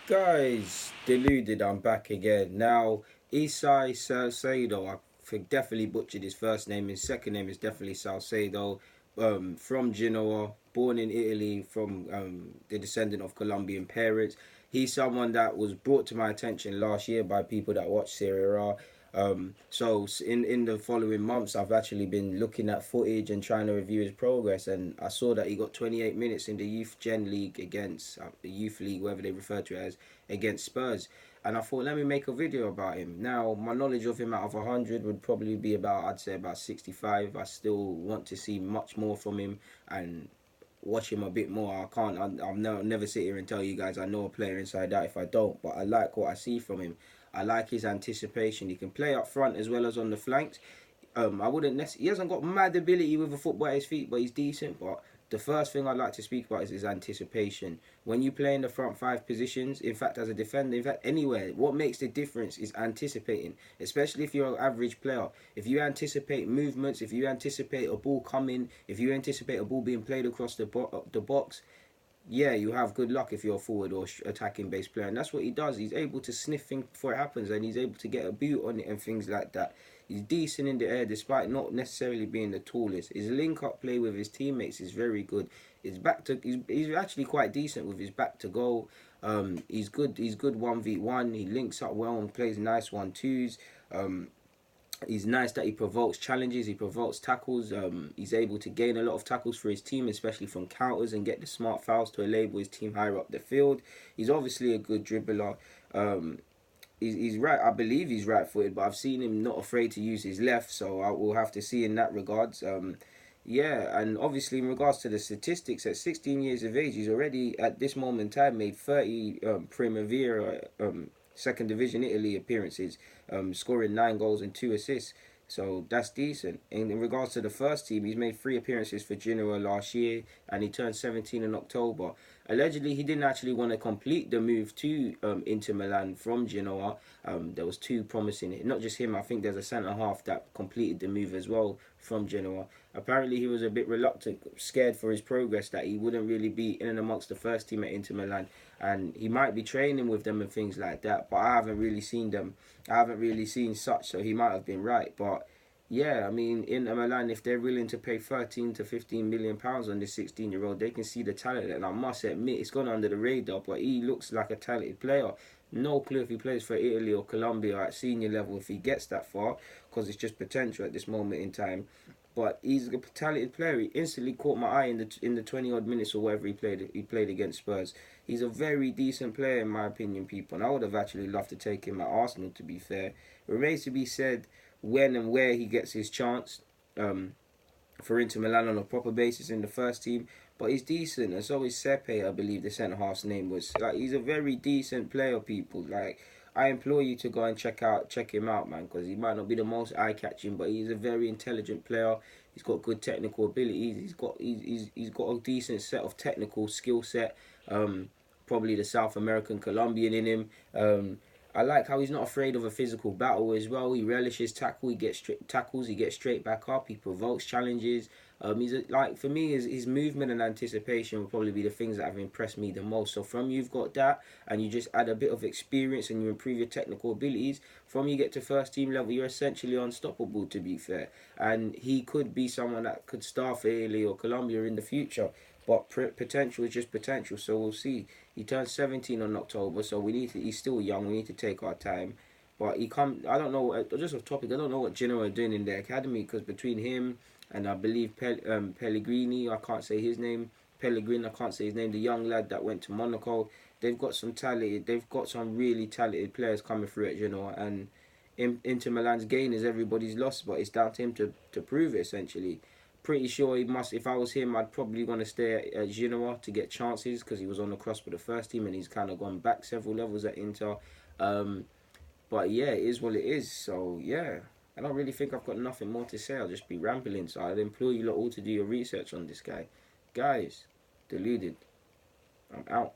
Guys, deluded, I'm back again. Now, Isai Salcedo, I think definitely butchered his first name. His second name is definitely Salcedo. From Genoa, born in Italy, from the descendant of Colombian parents. He's someone that was brought to my attention last year by people that watch Serie A. So in the following months, I've actually been looking at footage and trying to review his progress, and I saw that he got 28 minutes in the Youth Gen League against the Youth League, whatever they refer to it as, against Spurs. And I thought, let me make a video about him. Now, my knowledge of him out of 100 would probably be about, I'd say about 65. I still want to see much more from him and watch him a bit more. I can't. I'll never sit here and tell you guys I know a player inside out if I don't. But I like what I see from him. I like his anticipation. He can play up front as well as on the flanks. I wouldn't necessarily. He hasn't got mad ability with a football at his feet, but he's decent. But the first thing I'd like to speak about is his anticipation. When you play in the front five positions, in fact, as a defender, in fact, anywhere, what makes the difference is anticipating. Especially if you're an average player. If you anticipate movements, if you anticipate a ball coming, if you anticipate a ball being played across the box, yeah, you have good luck if you're a forward or attacking based player, and that's what he does. He's able to sniff things before it happens, and he's able to get a boot on it and things like that. He's decent in the air despite not necessarily being the tallest. His link up play with his teammates is very good. He's actually quite decent with his back to goal. He's good. He's good 1v1. He links up well and plays nice 1-2s. He's nice that he provokes challenges, he provokes tackles. He's able to gain a lot of tackles for his team, especially from counters, and get the smart fouls to enable his team higher up the field. He's obviously a good dribbler. He's right. I believe he's right-footed, but I've seen him not afraid to use his left, so I will have to see in that regards. Yeah, and obviously in regards to the statistics, at 16 years of age, he's already at this moment in time made 30 Primavera second division Italy appearances, scoring 9 goals and 2 assists. So that's decent. In regards to the first team, he's made 3 appearances for Genoa last year, and he turned 17 in October. Allegedly, he didn't actually want to complete the move to Inter Milan from Genoa. There was two promising. Not just him. I think there's a centre half that completed the move as well from Genoa. Apparently, he was a bit reluctant, scared for his progress that he wouldn't really be in and amongst the first team at Inter Milan, and he might be training with them and things like that. But I haven't really seen them. I haven't really seen such, so he might have been right. But yeah, I mean, Inter Milan, if they're willing to pay 13 to 15 million pounds on this 16-year-old, they can see the talent. And I must admit, it's gone under the radar, but he looks like a talented player. No clue if he plays for Italy or Colombia at senior level if he gets that far, because it's just potential at this moment in time. But he's a talented player. He instantly caught my eye in the 20 odd minutes or whatever he played. He played against Spurs. He's a very decent player in my opinion, people. And I would have actually loved to take him at Arsenal. To be fair, it remains to be said when and where he gets his chance for Inter Milan on a proper basis in the first team. But he's decent, and so is Sepe, I believe the centre half's name was. Like, he's a very decent player, people. Like, I implore you to go and check him out, man, because he might not be the most eye catching, but he's a very intelligent player. He's got good technical abilities. He's got a decent set of technical skill set. Probably the South American Colombian in him. I like how he's not afraid of a physical battle as well. He relishes tackle. He gets tackles. He gets straight back up. He provokes challenges. Like, for me, his movement and anticipation will probably be the things that have impressed me the most. So from you've got that, and you just add a bit of experience and you improve your technical abilities. From you get to first team level, you're essentially unstoppable. To be fair, and he could be someone that could star for Italy or Colombia in the future. But potential is just potential, so we'll see. He turns 17 on October, so we need to. He's still young. We need to take our time. But he come. I don't know. Just off topic. I don't know what Genoa are doing in the academy, because between him and I believe Pellegrini, I can't say his name. Pellegrini, I can't say his name. The young lad that went to Monaco. They've got some talented. They've got some really talented players coming through at Genoa, and Inter Milan's gain is everybody's loss. But it's down to him to prove it essentially. Pretty sure he must. If I was him, I'd probably want to stay at Genoa to get chances, because he was on the cross with the first team and he's kind of gone back several levels at Inter. Um, but yeah, it is what it is. So yeah, I don't really think I've got nothing more to say. I'll just be rambling. So I'd implore you lot all to do your research on this guy. Guys, deluded. I'm out.